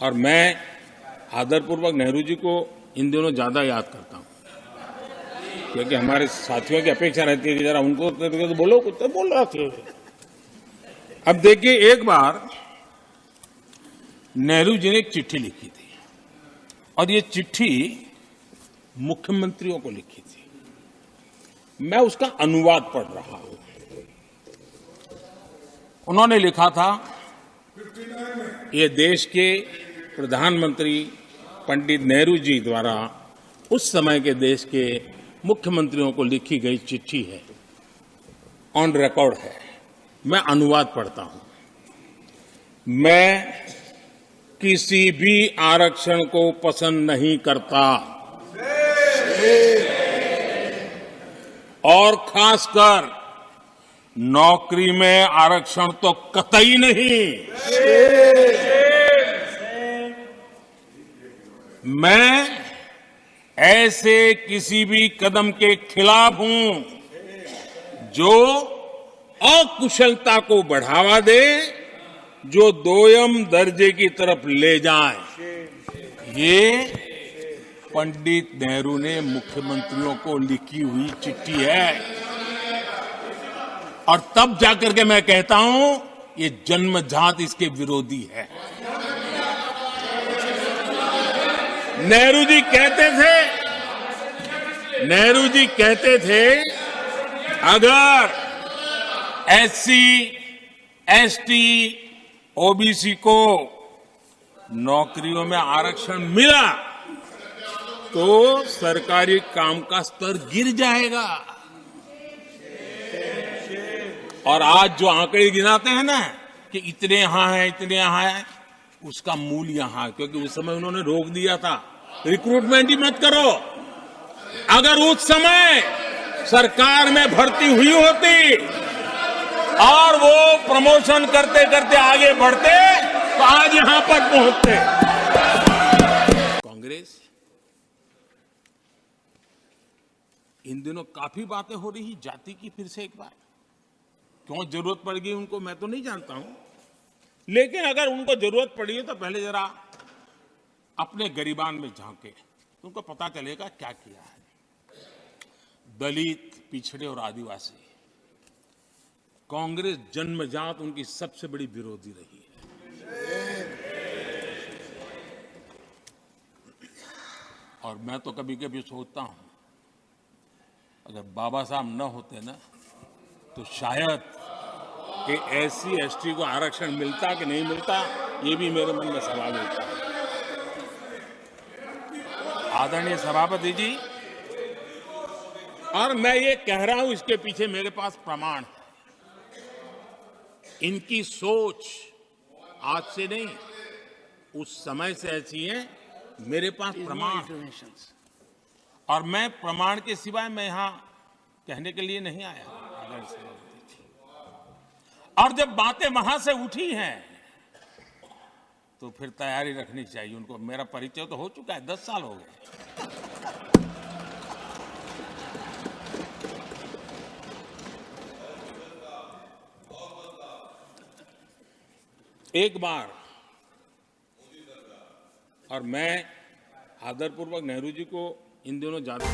और मैं आदरपूर्वक नेहरू जी को इन दिनों ज्यादा याद करता हूं, क्योंकि हमारे साथियों की अपेक्षा रहती है कि जरा उनको तो बोलो, कुछ तो बोल रहा थे। अब देखिए, एक बार नेहरू जी ने एक चिट्ठी लिखी थी और ये चिट्ठी मुख्यमंत्रियों को लिखी थी। मैं उसका अनुवाद पढ़ रहा हूं। उन्होंने लिखा था, ये देश के प्रधानमंत्री पंडित नेहरू जी द्वारा उस समय के देश के मुख्यमंत्रियों को लिखी गई चिट्ठी है, ऑन रिकॉर्ड है। मैं अनुवाद पढ़ता हूं। मैं किसी भी आरक्षण को पसंद नहीं करता और खासकर नौकरी में आरक्षण तो कतई नहीं। मैं ऐसे किसी भी कदम के खिलाफ हूं जो अकुशलता को बढ़ावा दे, जो दोयम दर्जे की तरफ ले जाए। ये पंडित नेहरू ने मुख्यमंत्रियों को लिखी हुई चिट्ठी है। और तब जाकर के मैं कहता हूं, ये जन्मजात इसके विरोधी है। नेहरू जी कहते थे, अगर एससी, एसटी, ओबीसी को नौकरियों में आरक्षण मिला तो सरकारी काम का स्तर गिर जाएगा। और आज जो आंकड़े गिनाते हैं ना कि इतने यहां है, इतने यहां है, उसका मूल यहां है, क्योंकि उस समय उन्होंने रोक दिया था, रिक्रूटमेंट ही मत करो। अगर उस समय सरकार में भर्ती हुई होती और वो प्रमोशन करते करते आगे बढ़ते तो आज यहां पर पहुंचते। कांग्रेस इन दिनों काफी बातें हो रही जाति की, फिर से एक बार क्यों जरूरत पड़ गई उनको मैं तो नहीं जानता हूं, लेकिन अगर उनको जरूरत पड़ी है तो पहले जरा अपने गरिबान में झांके तो उनको पता चलेगा क्या किया है। दलित, पिछड़े और आदिवासी, कांग्रेस जन्मजात उनकी सबसे बड़ी विरोधी रही है। और मैं तो कभी कभी सोचता हूं, अगर बाबा साहब न होते ना तो शायद कि एससी एसटी को आरक्षण मिलता कि नहीं मिलता, ये भी मेरे मन में सवाल उठता है। आदरणीय सभापति जी, और मैं ये कह रहा हूं, इसके पीछे मेरे पास प्रमाण है। इनकी सोच आज से नहीं, उस समय से ऐसी है, मेरे पास प्रमाण है। और मैं प्रमाण के सिवाय मैं यहां कहने के लिए नहीं आया। और जब बातें वहां से उठी हैं तो फिर तैयारी रखनी चाहिए उनको। मेरा परिचय तो हो चुका है, 10 साल हो गए। एक बार, और मैं आदरपूर्वक नेहरू जी को इन दिनों ज्यादा